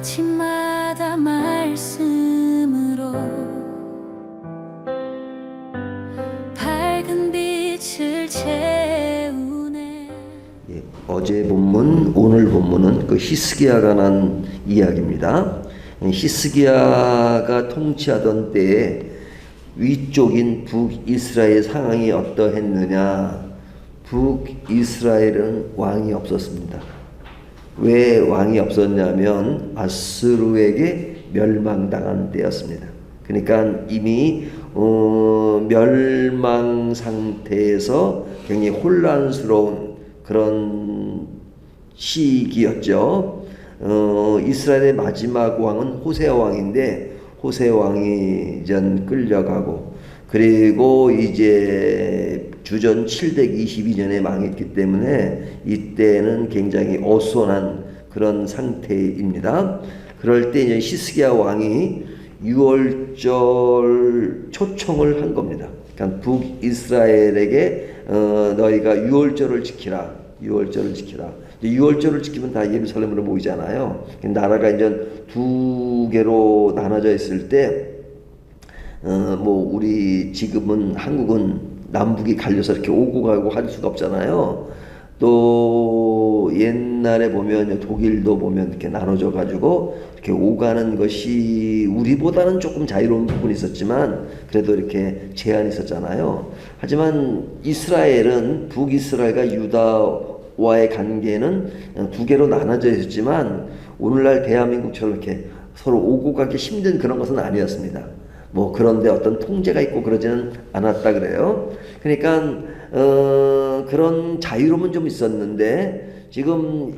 아침마다 말씀으로 밝은 빛을 채우네. 어제 본문, 오늘 본문은 그 히스기야가 관한 이야기입니다. 히스기야가 통치하던 때에 위쪽인 북이스라엘 상황이 어떠했느냐? 북이스라엘은 왕이 없었습니다. 왜 왕이 없었냐면 아수르에게 멸망당한 때였습니다. 그러니까 이미 멸망 상태에서 굉장히 혼란스러운 그런 시기였죠. 이스라엘의 마지막 왕은 호세아 왕인데 호세아 왕이 이제 끌려가고, 그리고 이제 주전 722년에 망했기 때문에 이때는 굉장히 어수선한 그런 상태입니다. 그럴 때 이제 히스기야 왕이 유월절 초청을 한 겁니다. 그러니까 북이스라엘에게 너희가 유월절을 지키라. 유월절을 지키라. 유월절을 지키면 다 예루살렘으로 모이잖아요. 나라가 이제 두 개로 나눠져 있을 때, 뭐 우리 지금은 한국은 남북이 갈려서 이렇게 오고 가고 할 수가 없잖아요. 또 옛날에 보면 독일도 보면 이렇게 나눠져 가지고 이렇게 오가는 것이 우리보다는 조금 자유로운 부분이 있었지만 그래도 이렇게 제한이 있었잖아요. 하지만 이스라엘은 북이스라엘과 유다와의 관계는 두 개로 나눠져 있었지만 오늘날 대한민국처럼 이렇게 서로 오고 가기 힘든 그런 것은 아니었습니다. 뭐 그런데 어떤 통제가 있고 그러지는 않았다 그래요. 그러니까 그런 자유로움은 좀 있었는데 지금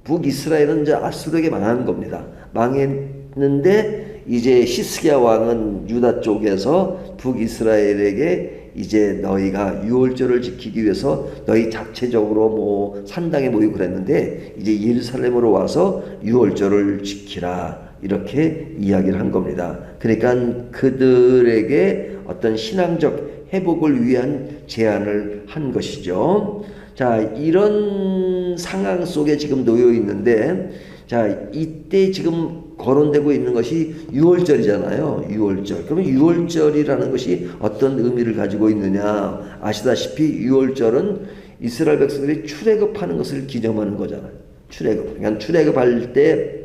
북이스라엘은 이제 아수르에게 망한 겁니다. 망했는데 이제 히스기야 왕은 유다 쪽에서 북이스라엘에게 이제 너희가 유월절을 지키기 위해서 너희 자체적으로 뭐 산당에 모이고 그랬는데 이제 예루살렘으로 와서 유월절을 지키라. 이렇게 이야기를 한 겁니다. 그러니까 그들에게 어떤 신앙적 회복을 위한 제안을 한 것이죠. 자, 이런 상황 속에 지금 놓여 있는데, 자, 이때 지금 거론되고 있는 것이 유월절이잖아요. 유월절. 그러면 유월절이라는 것이 어떤 의미를 가지고 있느냐? 아시다시피 유월절은 이스라엘 백성들이 출애굽하는 것을 기념하는 거잖아요. 출애굽. 그러니까 출애굽할 때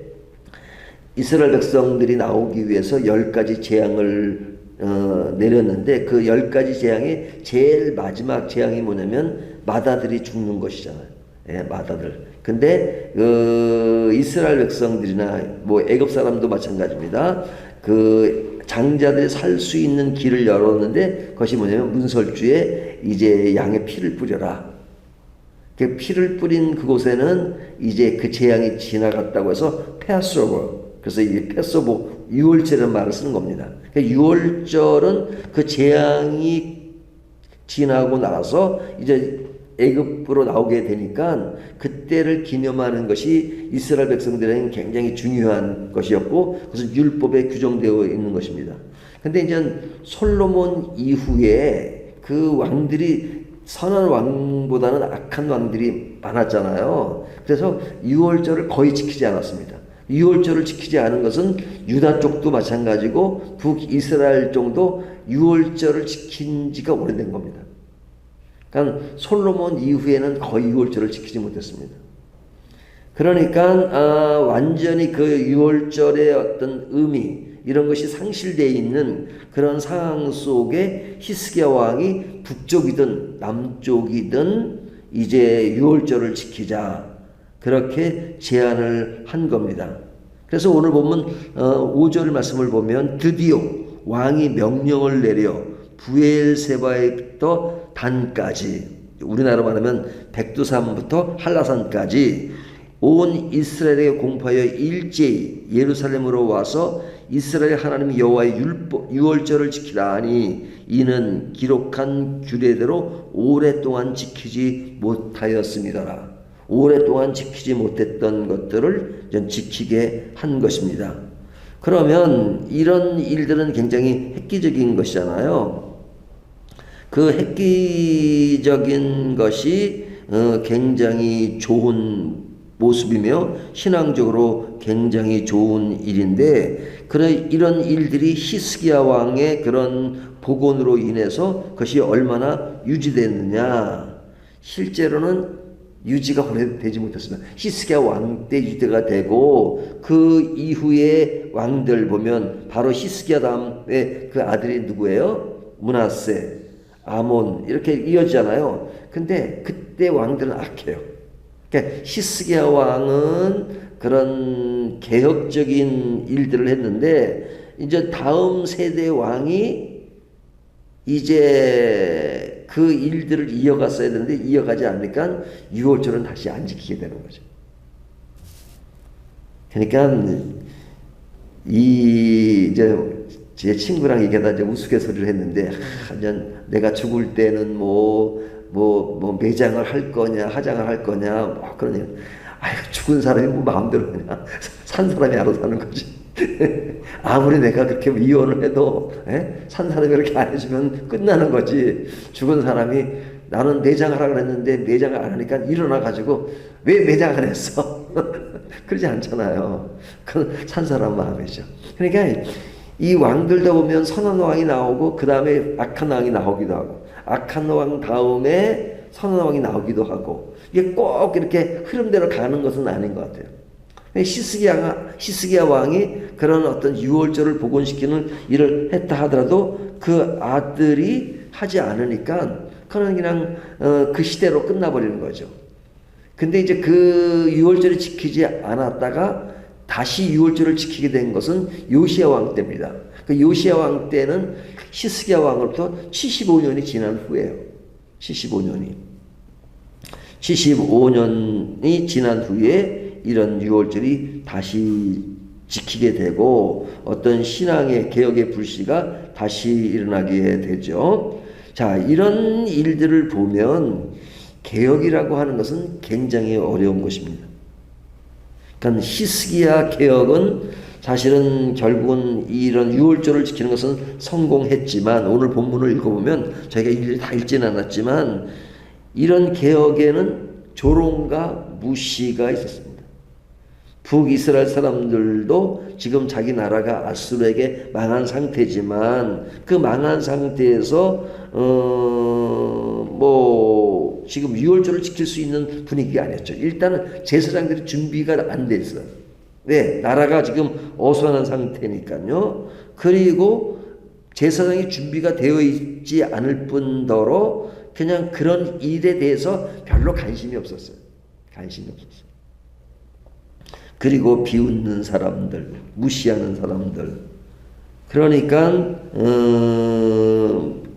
이스라엘 백성들이 나오기 위해서 10가지 재앙을 내렸는데 그 10가지 재앙의 제일 마지막 재앙이 뭐냐면 마다들이 죽는 것이잖아요. 예, 마다들. 근데 이스라엘 백성들이나 뭐 애굽 사람도 마찬가지입니다. 그 장자들이 살 수 있는 길을 열었는데 그것이 뭐냐면 문설주에 이제 양의 피를 뿌려라. 그 피를 뿌린 그곳에는 이제 그 재앙이 지나갔다고 해서 패스오버. 그래서 이게 패스오버 유월절이라는 말을 쓰는 겁니다. 그러니까 유월절은 그 재앙이 지나고 나서 이제 애굽으로 나오게 되니까 그때를 기념하는 것이 이스라엘 백성들에게는 굉장히 중요한 것이었고 그래서 율법에 규정되어 있는 것입니다. 근데 이제 솔로몬 이후에 그 왕들이 선한 왕보다는 악한 왕들이 많았잖아요. 그래서 유월절을 거의 지키지 않았습니다. 유월절을 지키지 않은 것은 유다 쪽도 마찬가지고 북이스라엘 쪽도 유월절을 지킨 지가 오래된 겁니다. 그러니까 솔로몬 이후에는 거의 유월절을 지키지 못했습니다. 그러니까 완전히 그 유월절의 어떤 의미 이런 것이 상실되어 있는 그런 상황 속에 히스기야 왕이 북쪽이든 남쪽이든 이제 유월절을 지키자 그렇게 제안을 한 겁니다. 그래서 오늘 보면 5절 말씀을 보면 드디어 왕이 명령을 내려 부엘세바에부터 단까지 우리나라로 말하면 백두산부터 한라산까지 온 이스라엘에게 공포하여 일제히 예루살렘으로 와서 이스라엘 하나님 여호와의 유월절을 지키라 하니 이는 기록한 규례대로 오랫동안 지키지 못하였습니다라. 오랫동안 지키지 못했던 것들을 지키게 한 것입니다. 그러면 이런 일들은 굉장히 획기적인 것이잖아요. 그 획기적인 것이 굉장히 좋은 모습이며 신앙적으로 굉장히 좋은 일인데 이런 일들이 히스기야 왕의 그런 복원으로 인해서 그것이 얼마나 유지됐느냐. 실제로는 유지가 오래되지 못했습니다. 히스기야 왕 때 유지가 되고 그 이후에 왕들 보면 바로 히스기야 다음에 그 아들이 누구예요? 므낫세, 아몬 이렇게 이어지잖아요. 근데 그때 왕들은 악해요. 그러니까 히스기야 왕은 그런 개혁적인 일들을 했는데 이제 다음 세대 왕이 이제 그 일들을 이어갔어야 되는데 이어가지 않으니까 유월절은 다시 안 지키게 되는 거죠. 그러니까 이제 제 친구랑 얘기하다 이제 우스갯소리를 했는데 내가 죽을 때는 뭐 매장을 할 거냐 화장을 할 거냐 뭐 그러냐. 아유 죽은 사람이 뭐 마음대로 하냐. 산 사람이 알아서 하는 거지. 아무리 내가 그렇게 이혼을 해도 산 사람이 그렇게 안 해주면 끝나는 거지. 죽은 사람이 나는 매장을 하라고 했는데 매장을 안 하니까 일어나가지고 왜 매장을 했어? 그러지 않잖아요. 그건 산 사람 마음이죠. 그러니까 이 왕들도 보면 선한 왕이 나오고 그 다음에 악한 왕이 나오기도 하고 악한 왕 다음에 선한 왕이 나오기도 하고 이게 꼭 이렇게 흐름대로 가는 것은 아닌 것 같아요. 히스기야 왕이 그런 어떤 유월절을 복원시키는 일을 했다 하더라도 그 아들이 하지 않으니까 그냥 그 시대로 끝나버리는 거죠. 근데 이제 그 유월절을 지키지 않았다가 다시 유월절을 지키게 된 것은 요시야 왕 때입니다. 그 요시야 왕 때는 히스기야 왕으로부터 75년이 지난 후에요. 75년이 지난 후에 이런 유월절이 다시 지키게 되고 어떤 신앙의 개혁의 불씨가 다시 일어나게 되죠. 자, 이런 일들을 보면 개혁이라고 하는 것은 굉장히 어려운 것입니다. 그러니까 히스기야 개혁은 사실은 결국은 이런 유월절을 지키는 것은 성공했지만 오늘 본문을 읽어보면 저희가 일일이 다 읽지는 않았지만 이런 개혁에는 조롱과 무시가 있었습니다. 북이스라엘 사람들도 지금 자기 나라가 아수르에게 망한 상태지만 그 망한 상태에서 지금 유월절을 지킬 수 있는 분위기가 아니었죠. 일단은 제사장들이 준비가 안 돼 있어요. 왜? 나라가 지금 어수선한 상태니까요. 그리고 제사장이 준비가 되어 있지 않을 뿐더러 그냥 그런 일에 대해서 별로 관심이 없었어요. 그리고 비웃는 사람들, 무시하는 사람들. 그러니까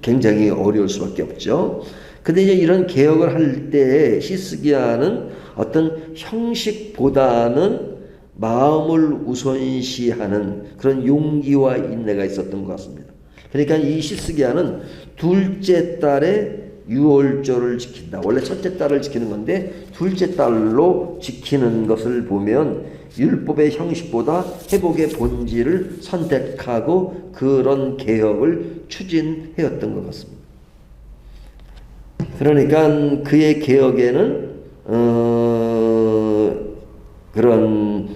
굉장히 어려울 수밖에 없죠. 근데 이제 이런 개혁을 할 때 히스기야는 어떤 형식보다는 마음을 우선시하는 그런 용기와 인내가 있었던 것 같습니다. 그러니까 이 히스기야는 둘째 달에 유월절을 지킨다. 원래 첫째 달을 지키는 건데 둘째 달로 지키는 것을 보면 율법의 형식보다 회복의 본질을 선택하고 그런 개혁을 추진해왔던 것 같습니다. 그러니까 그의 개혁에는 그런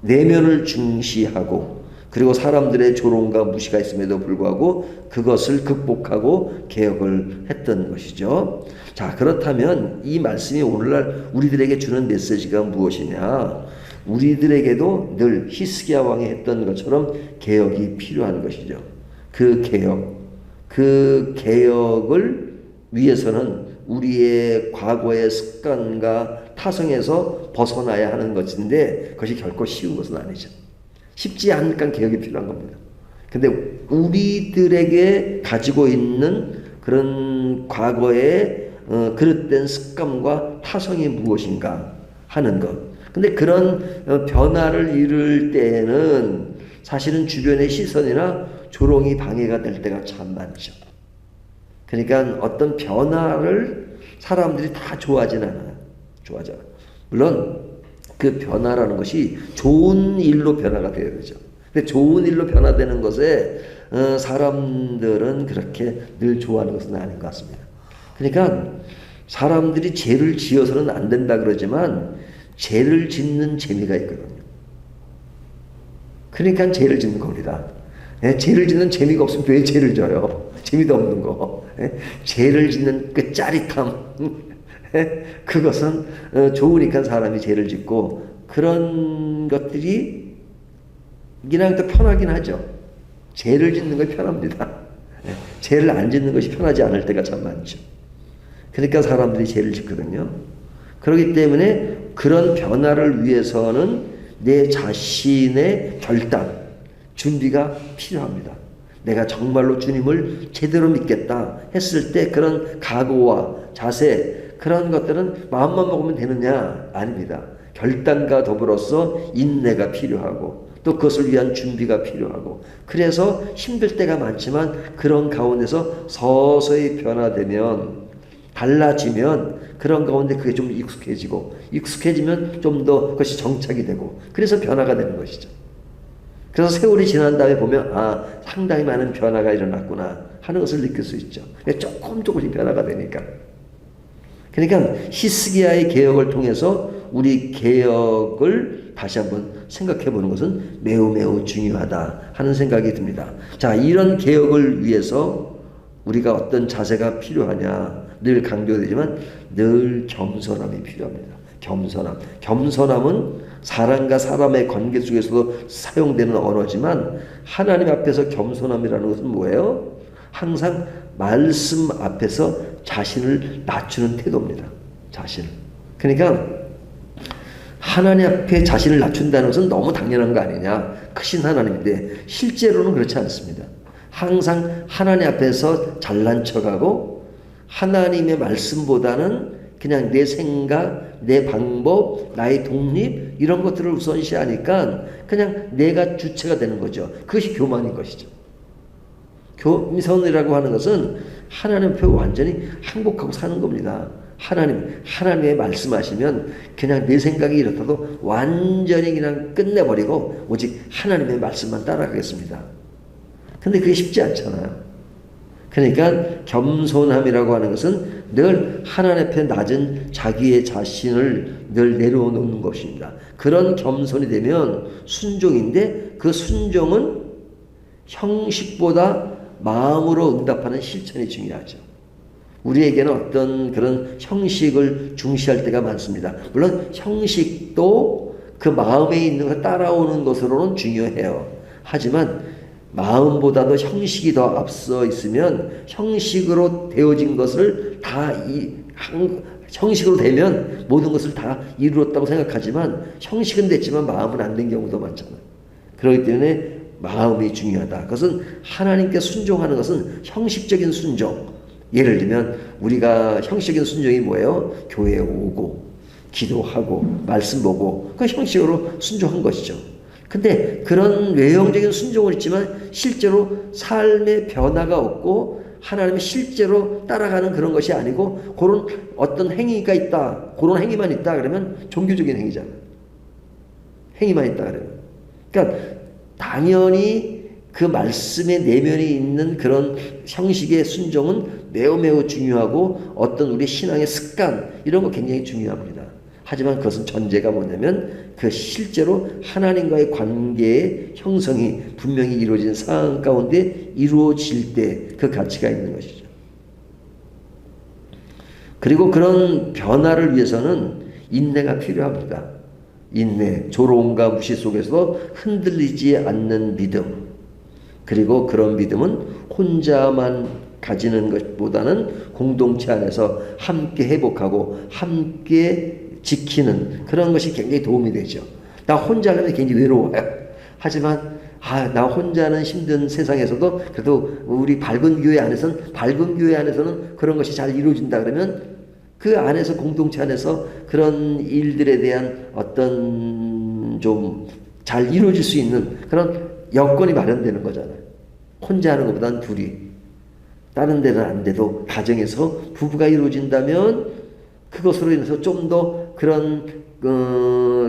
내면을 중시하고 그리고 사람들의 조롱과 무시가 있음에도 불구하고 그것을 극복하고 개혁을 했던 것이죠. 자, 그렇다면 이 말씀이 오늘날 우리들에게 주는 메시지가 무엇이냐? 우리들에게도 늘 히스기야 왕이 했던 것처럼 개혁이 필요한 것이죠. 그 개혁을 위해서는 우리의 과거의 습관과 타성에서 벗어나야 하는 것인데 그것이 결코 쉬운 것은 아니죠. 쉽지 않으니까 개혁이 필요한 겁니다. 근데 우리들에게 가지고 있는 그런 과거의 그릇된 습관과 타성이 무엇인가 하는 것. 근데 그런 변화를 이룰 때에는 사실은 주변의 시선이나 조롱이 방해가 될 때가 참 많죠. 그러니까 어떤 변화를 사람들이 다 좋아하진 않아요. 물론 그 변화라는 것이 좋은 일로 변화가 되어야 되죠. 근데 좋은 일로 변화되는 것에 사람들은 그렇게 늘 좋아하는 것은 아닌 것 같습니다. 그러니까 사람들이 죄를 지어서는 안 된다 그러지만 죄를 짓는 재미가 있거든요. 그러니까 죄를 짓는 겁니다. 죄를 짓는 재미가 없으면 왜 죄를 져요? 재미도 없는 거. 죄를 짓는 그 짜릿함. 그것은 좋으니까 사람이 죄를 짓고, 그런 것들이 그냥 또 편하긴 하죠. 죄를 짓는 것이 편합니다. 죄를 안 짓는 것이 편하지 않을 때가 참 많죠. 그러니까 사람들이 죄를 짓거든요. 그렇기 때문에 그런 변화를 위해서는 내 자신의 결단, 준비가 필요합니다. 내가 정말로 주님을 제대로 믿겠다 했을 때 그런 각오와 자세, 그런 것들은 마음만 먹으면 되느냐? 아닙니다. 결단과 더불어서 인내가 필요하고 또 그것을 위한 준비가 필요하고, 그래서 힘들 때가 많지만 그런 가운데서 서서히 변화되면, 달라지면 그런 가운데 그게 좀 익숙해지면 좀 더 그것이 정착이 되고, 그래서 변화가 되는 것이죠. 그래서 세월이 지난 다음에 보면 상당히 많은 변화가 일어났구나 하는 것을 느낄 수 있죠. 조금씩 변화가 되니까. 그러니까 히스기야의 개혁을 통해서 우리 개혁을 다시 한번 생각해 보는 것은 매우 중요하다 하는 생각이 듭니다. 자, 이런 개혁을 위해서 우리가 어떤 자세가 필요하냐, 늘 강조되지만 늘 겸손함이 필요합니다. 겸손함은 사람과 사람의 관계 속에서도 사용되는 언어지만, 하나님 앞에서 겸손함이라는 것은 뭐예요? 항상 말씀 앞에서 자신을 낮추는 태도입니다. 그러니까 하나님 앞에 자신을 낮춘다는 것은 너무 당연한 거 아니냐, 크신 하나님인데 실제로는 그렇지 않습니다. 항상 하나님 앞에서 잘난 척하고 하나님의 말씀보다는 그냥 내 생각, 내 방법, 나의 독립, 이런 것들을 우선시하니까 그냥 내가 주체가 되는 거죠. 그것이 교만인 것이죠. 겸손이라고 하는 것은 하나님 앞에 완전히 항복하고 사는 겁니다. 하나님의 말씀하시면 그냥 내 생각이 이렇다도 완전히 그냥 끝내버리고 오직 하나님의 말씀만 따라가겠습니다. 근데 그게 쉽지 않잖아요. 그러니까 겸손함이라고 하는 것은 늘 하나님 앞에 낮은 자기의 자신을 늘 내려놓는 것입니다. 그런 겸손이 되면 순종인데, 그 순종은 형식보다 마음으로 응답하는 실천이 중요하죠. 우리에게는 어떤 그런 형식을 중시할 때가 많습니다. 물론 형식도 그 마음에 있는 걸 따라오는 것으로는 중요해요. 하지만 마음보다도 형식이 더 앞서 있으면, 형식으로 되어진 것을 다 형식으로 되면 모든 것을 다 이루었다고 생각하지만, 형식은 됐지만 마음은 안 된 경우도 많잖아요. 그렇기 때문에 마음이 중요하다. 그것은 하나님께 순종하는 것은 형식적인 순종. 예를 들면 우리가 형식적인 순종이 뭐예요? 교회에 오고 기도하고 말씀 보고, 그 형식으로 순종한 것이죠. 근데 그런 외형적인 순종은 있지만 실제로 삶의 변화가 없고 하나님의 실제로 따라가는 그런 것이 아니고, 그런 어떤 행위가 있다, 그런 행위만 있다 그러면 종교적인 행위잖아요. 행위만 있다 그러면. 그러니까 당연히 그 말씀의 내면이 있는 그런 형식의 순종은 매우 중요하고, 어떤 우리 신앙의 습관, 이런 거 굉장히 중요합니다. 하지만 그것은 전제가 뭐냐면 그 실제로 하나님과의 관계의 형성이 분명히 이루어진 상황 가운데 이루어질 때 그 가치가 있는 것이죠. 그리고 그런 변화를 위해서는 인내가 필요합니다. 인내, 조롱과 무시 속에서도 흔들리지 않는 믿음. 그리고 그런 믿음은 혼자만 가지는 것보다는 공동체 안에서 함께 회복하고 함께 지키는 그런 것이 굉장히 도움이 되죠. 나 혼자 하면 굉장히 외로워요. 하지만 나 혼자는 힘든 세상에서도 그래도 우리 밝은 교회 안에서는 그런 것이 잘 이루어진다 그러면 그 안에서, 공동체 안에서 그런 일들에 대한 어떤 좀 잘 이루어질 수 있는 그런 여건이 마련되는 거잖아요. 혼자 하는 것보다는 둘이, 다른 데는 안 돼도 가정에서 부부가 이루어진다면 그것으로 인해서 좀 더 그런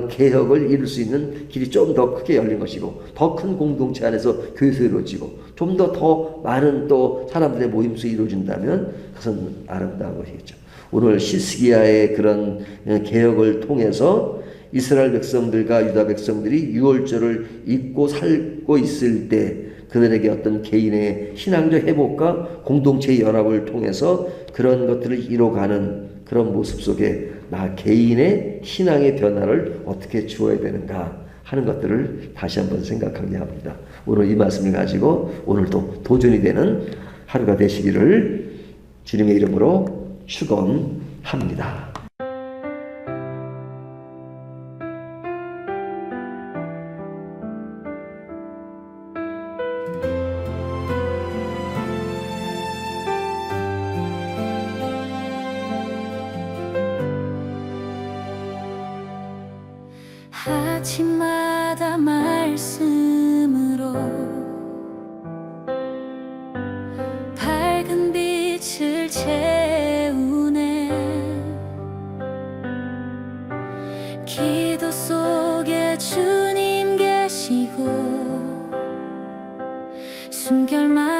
개혁을 이룰 수 있는 길이 좀 더 크게 열린 것이고, 더 큰 공동체 안에서 교회에서 이루어지고, 좀 더 많은 또 사람들의 모임수 이루어진다면 그것은 아름다운 것이겠죠. 오늘 히스기야의 그런 개혁을 통해서 이스라엘 백성들과 유다 백성들이 유월절을 잊고 살고 있을 때 그들에게 어떤 개인의 신앙적 회복과 공동체의 연합을 통해서 그런 것들을 이뤄가는 그런 모습 속에 나 개인의 신앙의 변화를 어떻게 주어야 되는가 하는 것들을 다시 한번 생각하게 합니다. 오늘 이 말씀을 가지고 오늘도 도전이 되는 하루가 되시기를 주님의 이름으로 축원합니다. 아침마다 말씀으로 밝은 빛을 채우네. 기도 속에 주님 계시고 숨결만